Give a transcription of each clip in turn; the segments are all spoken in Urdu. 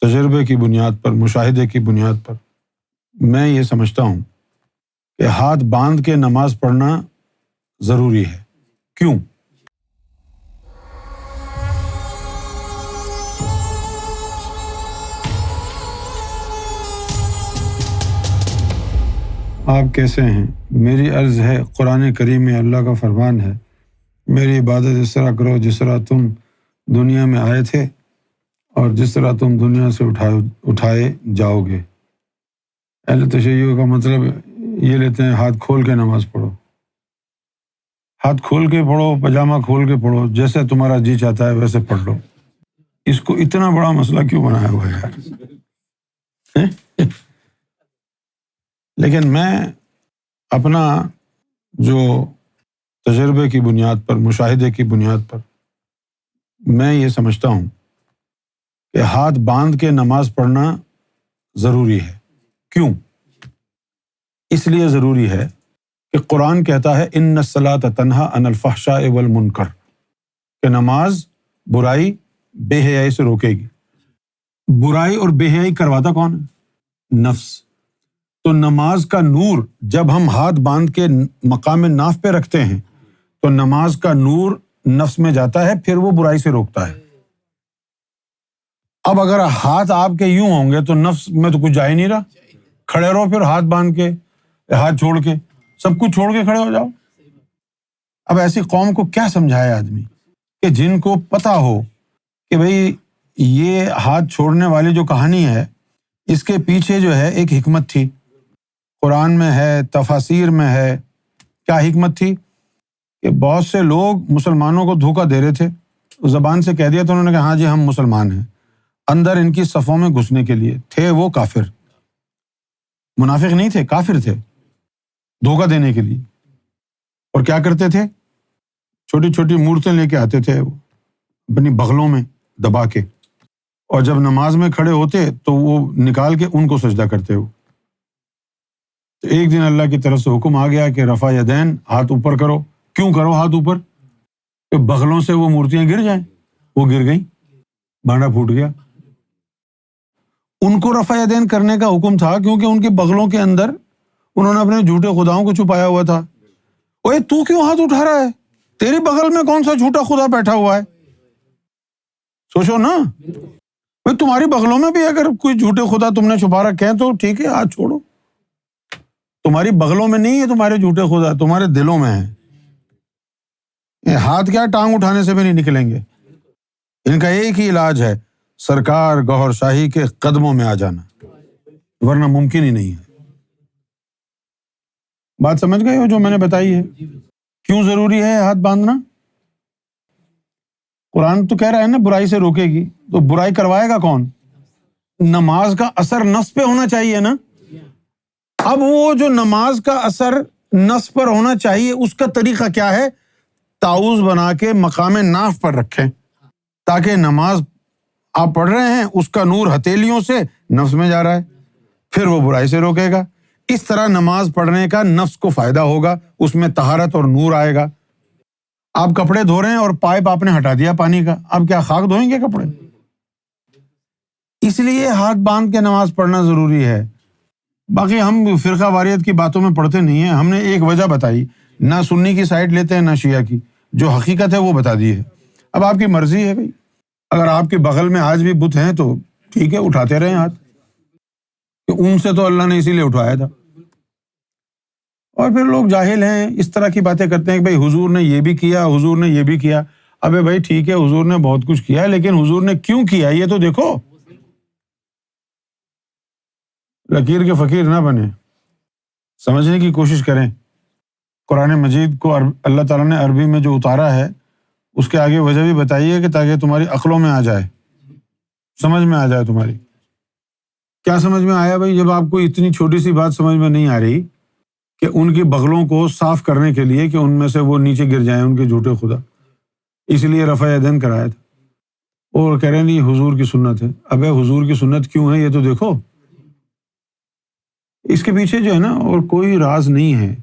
تجربے کی بنیاد پر، مشاہدے کی بنیاد پر میں یہ سمجھتا ہوں کہ ہاتھ باندھ کے نماز پڑھنا ضروری ہے۔ کیوں؟ آپ کیسے ہیں؟ میری عرض ہے، قرآن کریم میں اللہ کا فرمان ہے، میری عبادت اس طرح کرو جس طرح تم دنیا میں آئے تھے اور جس طرح تم دنیا سے اٹھائے جاؤ گے۔ اہل تشیع کا مطلب یہ لیتے ہیں ہاتھ کھول کے نماز پڑھو، ہاتھ کھول کے پڑھو، پاجامہ کھول کے پڑھو، جیسے تمہارا جی چاہتا ہے ویسے پڑھ لو۔ اس کو اتنا بڑا مسئلہ کیوں بنایا ہوا ہے یار؟ لیکن میں اپنا جو تجربے کی بنیاد پر، مشاہدے کی بنیاد پر میں یہ سمجھتا ہوں کہ ہاتھ باندھ کے نماز پڑھنا ضروری ہے۔ کیوں؟ اس لیے ضروری ہے کہ قرآن کہتا ہے ان الصلاۃ تنہی عن الفحشاء والمنکر، کہ نماز برائی بے حیائی سے روکے گی۔ برائی اور بے حیائی کرواتا کون ہے؟ نفس۔ تو نماز کا نور جب ہم ہاتھ باندھ کے مقام ناف پہ رکھتے ہیں تو نماز کا نور نفس میں جاتا ہے، پھر وہ برائی سے روکتا ہے۔ اب اگر ہاتھ آپ کے یوں ہوں گے تو نفس میں تو کچھ جا ہی نہیں رہا، کھڑے رہو پھر ہاتھ باندھ کے، ہاتھ چھوڑ کے، سب کچھ چھوڑ کے کھڑے ہو جاؤ۔ اب ایسی قوم کو کیا سمجھائے آدمی کہ جن کو پتہ ہو کہ بھئی یہ ہاتھ چھوڑنے والی جو کہانی ہے اس کے پیچھے جو ہے ایک حکمت تھی، قرآن میں ہے، تفاسیر میں ہے۔ کیا حکمت تھی؟ کہ بہت سے لوگ مسلمانوں کو دھوکہ دے رہے تھے، زبان سے کہہ دیا تو انہوں نے کہا ہاں جی ہم مسلمان ہیں، اندر ان کی صفوں میں گھسنے کے لیے تھے وہ کافر، منافق نہیں تھے، کافر تھے، دھوکہ دینے کے لیے۔ اور کیا کرتے تھے؟ چھوٹی چھوٹی مورتیں لے کے آتے تھے وہ اپنی بغلوں میں دبا کے، اور جب نماز میں کھڑے ہوتے تو وہ نکال کے ان کو سجدہ کرتے ہو۔ تو ایک دن اللہ کی طرف سے حکم آ گیا کہ رفع یدین، ہاتھ اوپر کرو۔ کیوں کرو ہاتھ اوپر؟ کہ بغلوں سے وہ مورتیاں گر جائیں۔ وہ گر گئیں، بھانڈا پھوٹ گیا۔ ان کو رفع یدین کرنے کا حکم تھا کیونکہ ان کے بغلوں کے اندر انہوں نے اپنے جھوٹے خداؤں کو چھپایا ہوا تھا۔ اوے تو کیوں ہاتھ اٹھا رہا ہے؟ تیری بغل میں کون سا جھوٹا خدا بیٹھا ہوا ہے؟ سوچو نا، تمہاری بغلوں میں بھی اگر کوئی جھوٹے خدا تم نے چھپا رکھے ہیں تو ٹھیک ہے، ہاتھ چھوڑو۔ تمہاری بغلوں میں نہیں ہے تمہارے جھوٹے خدا، تمہارے دلوں میں ہیں۔ یہ ہاتھ کیا ٹانگ اٹھانے سے بھی نہیں نکلیں گے۔ ان کا ایک ہی علاج ہے، سرکار گوہر شاہی کے قدموں میں آ جانا، ورنہ ممکن ہی نہیں ہے۔ بات سمجھ گئے ہو جو میں نے بتائی ہے؟ کیوں ضروری ہے ہاتھ باندھنا؟ قرآن تو کہہ رہا ہے نا برائی سے روکے گی، تو برائی کروائے گا کون؟ نماز کا اثر نفس پہ ہونا چاہیے نا۔ اب وہ جو نماز کا اثر نفس پر ہونا چاہیے اس کا طریقہ کیا ہے؟ تعوذ بنا کے مقام ناف پر رکھیں تاکہ نماز آپ پڑھ رہے ہیں اس کا نور ہتھیلیوں سے نفس میں جا رہا ہے، پھر وہ برائی سے روکے گا۔ اس طرح نماز پڑھنے کا نفس کو فائدہ ہوگا، اس میں طہارت اور نور آئے گا۔ آپ کپڑے دھو رہے ہیں اور پائپ آپ نے ہٹا دیا پانی کا، اب کیا خاک دھوئیں گے کپڑے؟ اس لیے ہاتھ باندھ کے نماز پڑھنا ضروری ہے۔ باقی ہم فرقہ واریت کی باتوں میں پڑھتے نہیں ہیں، ہم نے ایک وجہ بتائی، نہ سنی کی سائڈ لیتے ہیں نہ شیعہ کی، جو حقیقت ہے وہ بتا دی ہے۔ اب آپ کی مرضی ہے بھائی، اگر آپ کے بغل میں آج بھی بت ہیں تو ٹھیک ہے، اٹھاتے رہیں ہاتھ، کہ ان سے تو اللہ نے اسی لیے اٹھایا تھا۔ اور پھر لوگ جاہل ہیں، اس طرح کی باتیں کرتے ہیں کہ بھائی حضور نے یہ بھی کیا، حضور نے یہ بھی کیا۔ ابے بھائی ٹھیک ہے، حضور نے بہت کچھ کیا ہے، لیکن حضور نے کیوں کیا یہ تو دیکھو۔ لکیر کے فقیر نہ بنے، سمجھنے کی کوشش کریں۔ قرآن مجید کو اللہ تعالیٰ نے عربی میں جو اتارا ہے اس کے آگے وجہ بھی بتائیے کہ تاکہ تمہاری عقلوں میں آ جائے، سمجھ میں آ جائے تمہاری۔ کیا سمجھ میں آیا بھائی؟ جب آپ کو اتنی چھوٹی سی بات سمجھ میں نہیں آ رہی کہ ان کی بغلوں کو صاف کرنے کے لیے کہ ان میں سے وہ نیچے گر جائیں ان کے جھوٹے خدا، اس لیے رفع یدین کرایا تھا، اور کہہ رہے ہیں نہیں حضور کی سنت ہے۔ ابے حضور کی سنت کیوں ہے یہ تو دیکھو۔ اس کے پیچھے جو ہے نا اور کوئی راز نہیں ہے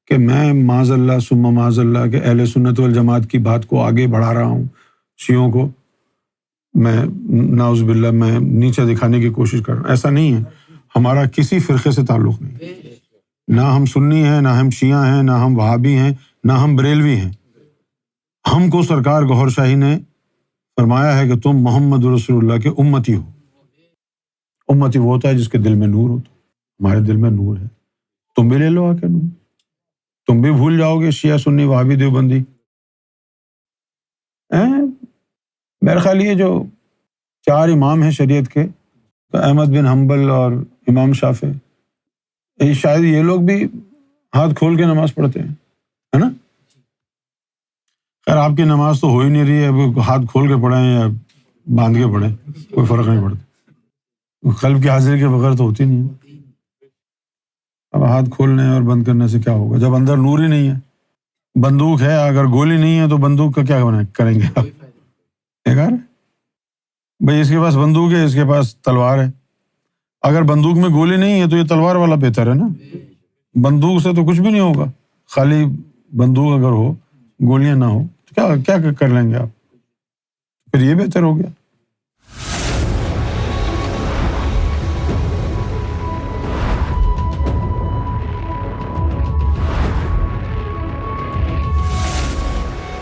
کہ میں معاذ اللہ ثم معاذ اللہ کہ اہل سنت والجماعت کی بات کو آگے بڑھا رہا ہوں شیعوں کو۔ میں نعوذ باللہ میں نیچے دکھانے کی کوشش کر رہا ہوں، ایسا نہیں ہے. ہمارا کسی فرقے سے تعلق نہیں، نہ ہم سنی ہیں، نہ ہم شیعہ ہیں، نہ ہم وہابی ہیں، نہ ہم بریلوی ہیں. ہم کو سرکار گوھر شاہی نے فرمایا ہے کہ تم محمد رسول اللہ کے امتی ہو. امتی وہ ہوتا ہے جس کے دل میں نور ہوتا ہے. ہمارے دل میں نور ہے، تم بھی لے لو آ کے نور. تم بھی بھول جاؤ گے شیعہ سنی وہابی دیوبندی. میرے خیال یہ جو 4 امام ہیں شریعت کے، احمد بن حنبل اور امام شافعی، شاید یہ لوگ بھی ہاتھ کھول کے نماز پڑھتے ہیں، ہے نا؟ خیر آپ کی نماز تو ہو ہی نہیں رہی ہے، اب ہاتھ کھول کے پڑھیں یا باندھ کے پڑھیں کوئی فرق نہیں پڑتا. قلب کی حاضری کے بغیر تو ہوتی نہیں ہے. اب ہاتھ کھولنے اور بند کرنے سے کیا ہوگا جب اندر نور ہی نہیں ہے؟ بندوق ہے، اگر گولی نہیں ہے تو بندوق کا کیا کریں گے آپ؟ بیکار ہے بھائی. اس کے پاس بندوق ہے، اس کے پاس تلوار ہے. اگر بندوق میں گولی نہیں ہے تو یہ تلوار والا بہتر ہے نا. بندوق سے تو کچھ بھی نہیں ہوگا، خالی بندوق اگر ہو گولیاں نہ ہو تو کیا کر لیں گے آپ؟ پھر یہ بہتر ہو گیا.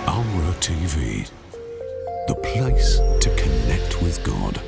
Amra TV, the place to connect with God.